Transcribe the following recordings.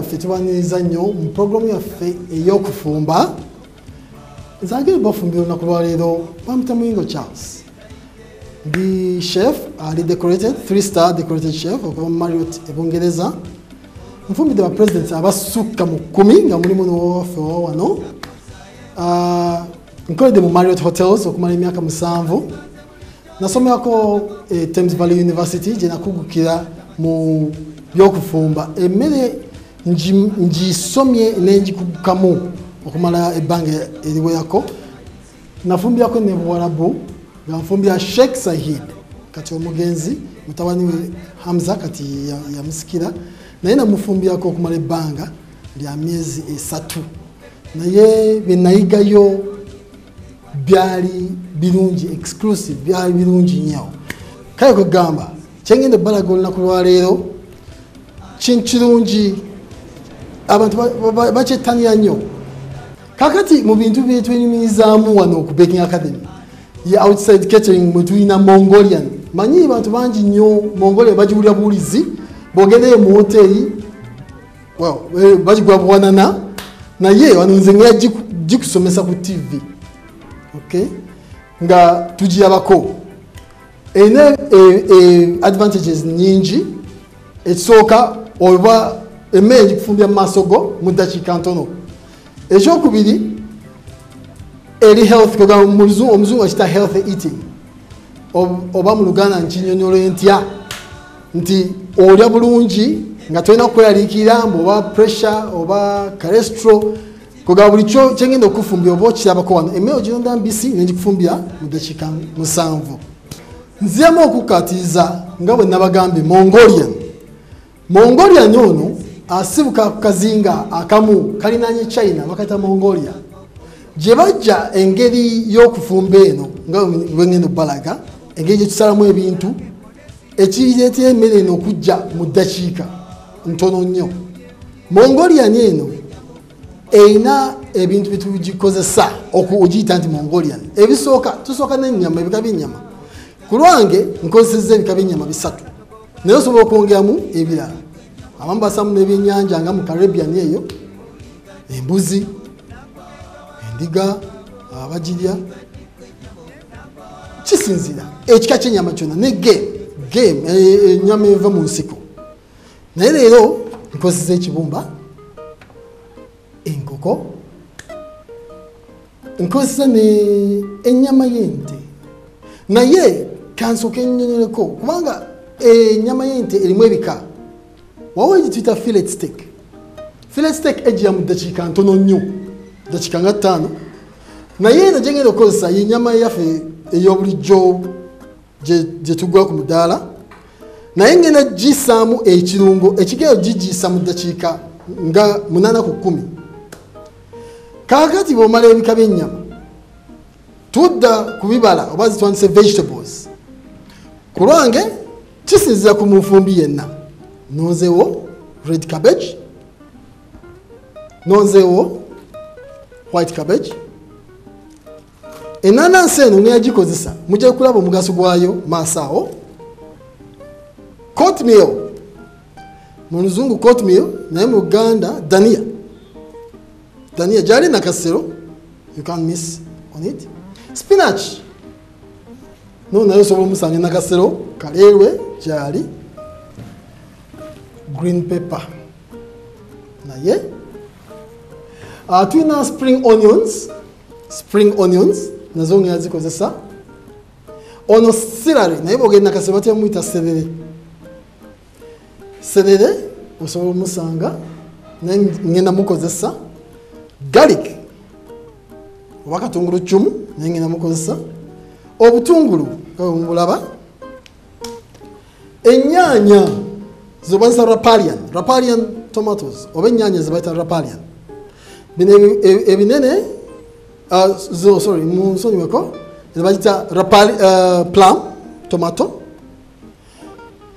yaffe tubaniriza nnyo mu programu yaffe ey'okufumba. Nzagire bafumbira olunaku lwa leero bamuyita Muyingo Charles. Ndi chef ali decorated 3-star decorated chef okuva mu Marriott e Bungereza. Nfumbidde ba president abasukka mu 10 nga mulimu n'owaffe wano. Nkoledde mu Marriott Hotels okumala emyaka 7. Nasomerako Thames Valley University gye nakugukira mu byokufumba. Emmere ngisomye n'engikugukamu okumala ebbanga eriwerako. Nafumbyako ne Buwarabu nga nfumbira Sheikh Sahid kati omugenzi mutabani we Hamza kati yamusikira naye namufumbirako okumala ebbanga lya myezi 3. Naye benayigayo byali birungi exclusive byali birungi nnyo. Kale kugamba kyengende balaga olunaku lwa leero kirungi abantu bakyettanira nnyo. Kakati mu bintu bye twenyumirizaamu wano ku Baking Academy ya outside catering mwe tulina Mongolian. Manyi bantu bangi nnyo Mongolian bagiwulira buwulizi bw'ogendeyo mu hoteri bagigwa buwanana naye wano nze nga gikusomesa ku TV. Okay? Nga tugirabako erina advantages nyingi. Ekisooka oba emmere gikufumbya mu maaso go mu ddakiika ntono. Ekyokubiri eri health kuga omuzungu akita healthy eating oba mu Luganda nkinyonyola entya nti olya bulungi nga tolina kweyaliikira mbu oba pressure oba cholesterol kuga buli kyengenda okufumbya oba okirabako wano emmere ogironda mbisi negikufumbya mu ddakiika 7. Nziramu okukatiza nga bwe nabagambye Mongolian ono asibuka ku kazinga akamu kalinanye China bakata Mongolia. Gye bajja engeri y'okufumba eno nga bwengendo balaga engeri gye tusalamu ebintu ekireetera emmere eno okujja mu ddakiika ntono nnyo. Mongolian eno erina ebintu bye tugikozesa okugiyita nti Mongolian. Ebisooka tusooka n'ennyama ebika by'ennyama. Ku lwange nkozesezza ebika by'ennyama 3 naye osobola okwongeramu ebirala. Abamu basamu n'ebyennyanja nga mu Caribbean eyo embuzi endiga abagirya kisinzira ekika ky'ennyama kyonna ne game ennyama eva mu nsiko. Naye leero nkozesa ekibumba enkoko nkozesa ennyama y'ente naye kansooka ennyonyoleko kubanga ennyama y'ente erimu ebika. Wawe gituyita fillet steak. Fillet steak ejja mu ddakiika ntono nnyo ddakiika nga 5 naye eno gyengenda okukozesa yennyama yaffe ey'obulijjo gye tugula ku mudaala naye ngenda gisaamu ekirungo ekigero gigiyisa mu ddakiika nga 8 ku 10. Kaakati bw'omala ebika by'ennyama tudda ku bibala oba zitwandise vegetables. Ku lwange kisinzira ku mufumbi yenna. Nonzeewo red cabbage, nonzeewo white cabbage. Enanansi eno neyagikozesa mujja kulaba omugaso gwayo maaso awo. Cornmeal mu Luzungu cornmeal naye mu Luganda dania gyali nakasero you can't miss on it. Spinach naye osobola omusanga nakasero kaleerwe gyali. Green pepper naye tulina spring onions nazo nga yazikozesa. Ono celery naye bwogenda nakasero batemuyita serere osobola omusanga naye ngenda mukozesa. Garlic oba katungulu cumu naye ngenda mukozesa. Obutungulu nga mubulaba. Ennyaanya zobanza Rapalian tomatoes oba ennyaanya zibayita Rapalian. Bino ebinene musonyiweko zibayita plum tomato.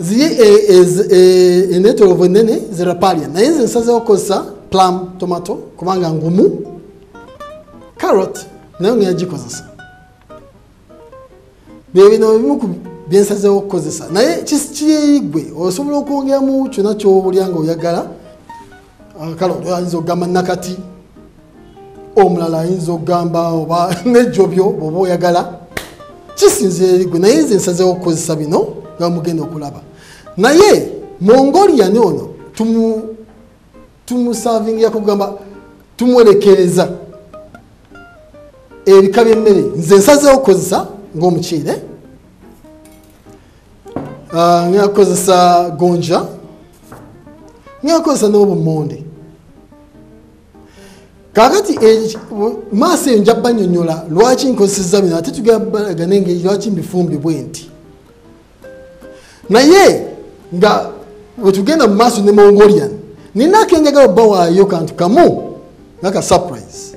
Ziri enetolovu enene zi Rapalian naye nze nsazeewo okukozesa plum tomato kubanga ngumu. Carrot nayo ngeyagikozesa. Bino ebimu ku byensazeewo okukozesa naye kiri gwe osobola okwongeramu kyonna ky'obulya nga oyagala. kalo ayinza okugamba nakati omulala ayinza okugamba oba nejjobyo oba oyagala kisinzira eri gwe naye nze nsazeewo okukozesa bino nga mugenda okulaba naye Mongolian ono tumusavingira kugamba tumwerekereza ebika by'emmere nze nsazeewo okukozesa ng'omuceere nga kukozesa gonja nga kukozesa n'obumonde kakati maaso eyo njabba nnyonnyola lwaki nkozesezza bino ate tugamba n'engeri lwaki mbifumbibwe nti naye nga bwe tugenda mu maaso ne Mongolian nina akenjagala obba waayo kantu kamu nga ka surprise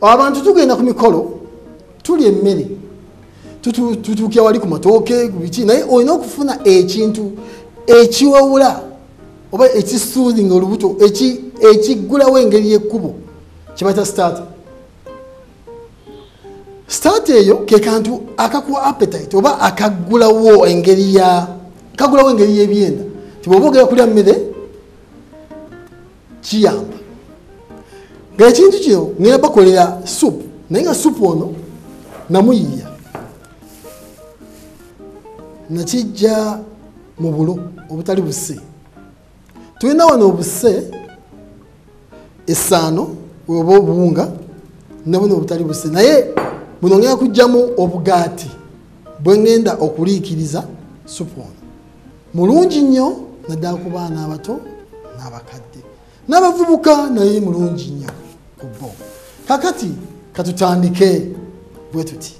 abantu tugenda ku mikolo tulya emmere tutuukira wali ku matooke biki naye olina okufuna ekintu ekiwawula oba ekisuulinga olubuto ekiggulawo engeri y'ekkubo kibayita start eyo ke kantu akakuwa appetite oba akaggulawo engeri y'ebyenda tibwoba ogera kulya mmere kiyamba ng'ekintu kyo ngenda bakolera supu naye nga supu ono namuyiya nakijja mu bulo obutali buse tulina wano obuse essaano oba obuwunga nabuno obutali buse naye buno ngenda kujjamu obugaati bwe ngenda okuliikiriza supu ono mulungi nnyo naddala ku baana abato n'abakadde n'abavubuka naye mulungi nnyo ku bo kakati katutandike bwe tuti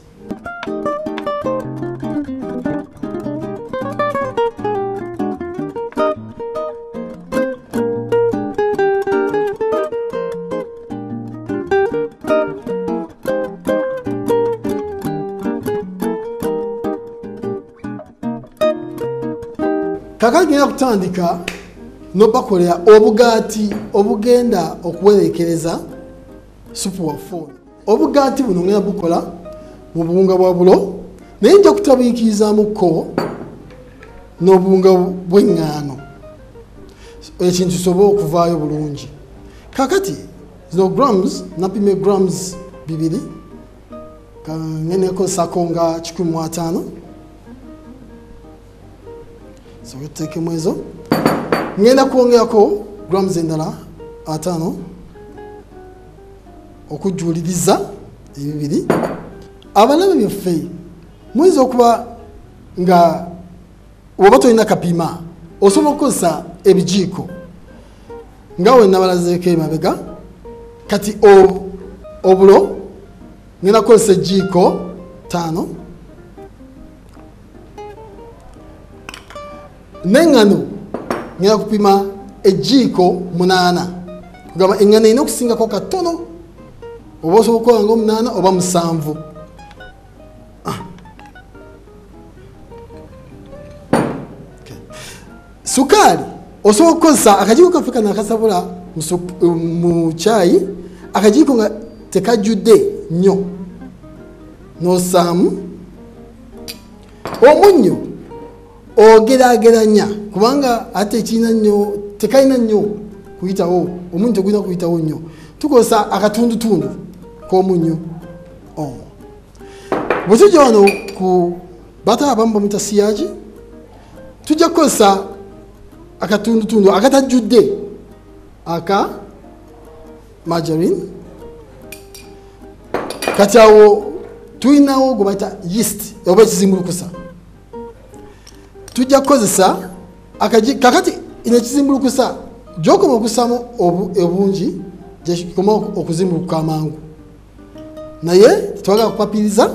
kakati ngenda kutandika n'obakolera obugaati obugenda okuwerekereza supu waffe obugaati buno ngenda bukola mu buwunga bwa bulo naye nja kutabiikirizaamuko n'obuwunga bw'eŋŋaano ekintu kisobole okuvaayo bulungi kakati zino grams napime grams 2 ngenda ekozesako nga 15 so tuteekemu ezo ngenda kwongerako grams endala 5 okujjuliriza ebibiri abalabe byaffe muyinza okuba nga oba tolina kapiima osobola okukozesa ebijiiko nga we nabalazeeko emabega kati obulo ngenda kukozesa ejiiko 5 n'eŋŋano ngenda kupima ejiiko 8 kugamba eŋŋano erina okusingako katono oba osobola okukola nga 8 oba 7 sukaali osobola okukozesa akajiiko kaffe kano akasabula mu caayi akajiiko nga tekajjudde nnyo n'osaamu omunnyo ogeraageranya kubanga ate tekalina nnyo kuyitawo omunnyo tegulina kuyitawo nnyo tukozesa akatundutundu k'omunnyo bwe tujja wano ku bata abamu bamuyita siyaagi tujja kukozesa akatundutundu akatajjudde aka margarine kati awo tulinawo gwe bayita yeast oba ekizimbulukusa tujja kukozesa kakati ino ekizimbulukusa gyokoma okusaamu obungi gyekikoma okuzimbulukuka amangu naye tetwagala kupapiriza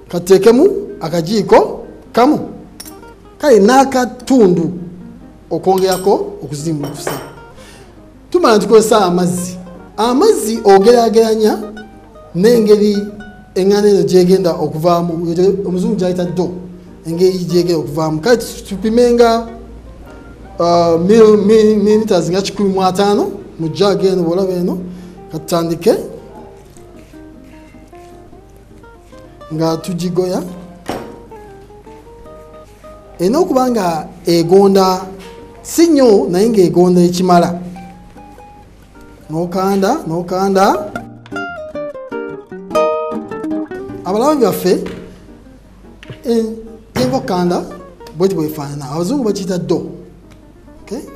kateekemu akajiiko kamu kale n'akatundu okwongerako okuzimbulukusa tumala tukozesa amazzi ogeraageranya n'engeri eŋŋaano eno gyegenda okuvaamu omuzungu gyayita do engeri gyegenda okuvaamu kale tupime nga mililiters nga 15 mu jaaga eno bwolaba eno katutandike nga tugigoya erina okuba nga egonda si nnyo naye ng'egonda ekimala n'okanda abalabe byaffe enva okukanda bweti bwefaanana abazungu bakiyita do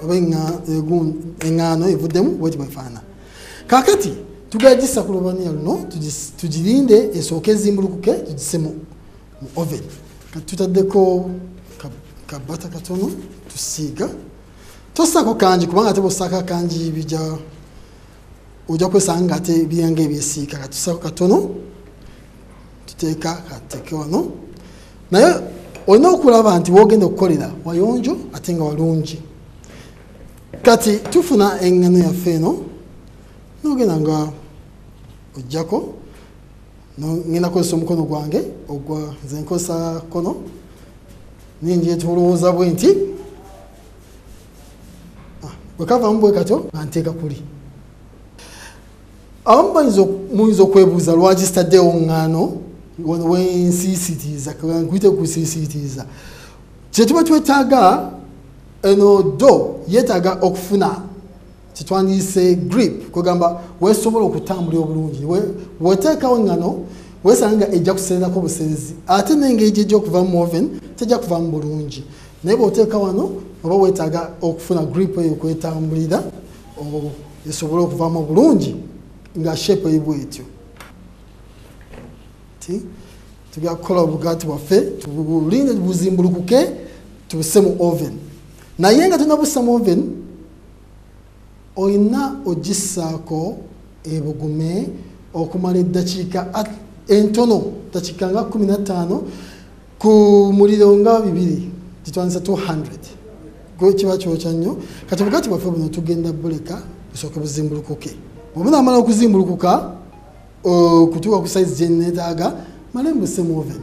oba eŋŋaano evuddemu bweti bwefaanana kaakati tugagisa ku lubaniya luno tugirinde esooke ezimbulukuke tugise mu oven tutaddeko kabata katono tusiiga tosaako kangi kubanga ate bwosaako kangi ojja kwesanga nga ate biranga ebyesiika katusaako katono tuteeka kateke wano naye olina okulaba nti wogenda okukolera wayonjo ate nga walungi kati tufuna eŋŋano yaffe eno nogenda nga ojjako ngenda kozesa omukono gwange ogwa nze nkozesa kono ninjetolowooza bwe nti bwekavamu bwe katyo nga nteeka kuli abamu muyinza okwebuuza lwaki sitaddewo ŋŋaano wensiisitiiza nkuyite kusiisitiiza kyetuba twetaaga eno do yeetaaga okufuna kitwandiise grip kwegamba weesobola okutambula obulungi weteekawo eŋŋano weesanga nga ejja kusererako obuserezi ate n'engeri gyejja okuva mu oven tejja kuvamu bulungi naye bw'oteeka wano oba weetaaga okufuna grip eyo kwetambulira esobole okuvamu obulungi nga shape eri bwetyo tugenda kukola obugaati bwaffe tubulinde buzimbulukuke tubuse mu oven naye nga tunabussa mu oven olina ogissaako ebugume okumala eddakiika entono dakiika nga 15 ku muliro nga 2 kitwanisa 200 kiba kyokya nnyo kati obugaati bwaffe buno tugenda buleka busooke buzimbulukuke bwebunamala okuzimbulukuka kutuuka ku size gye neetaaga male mbuse mu oven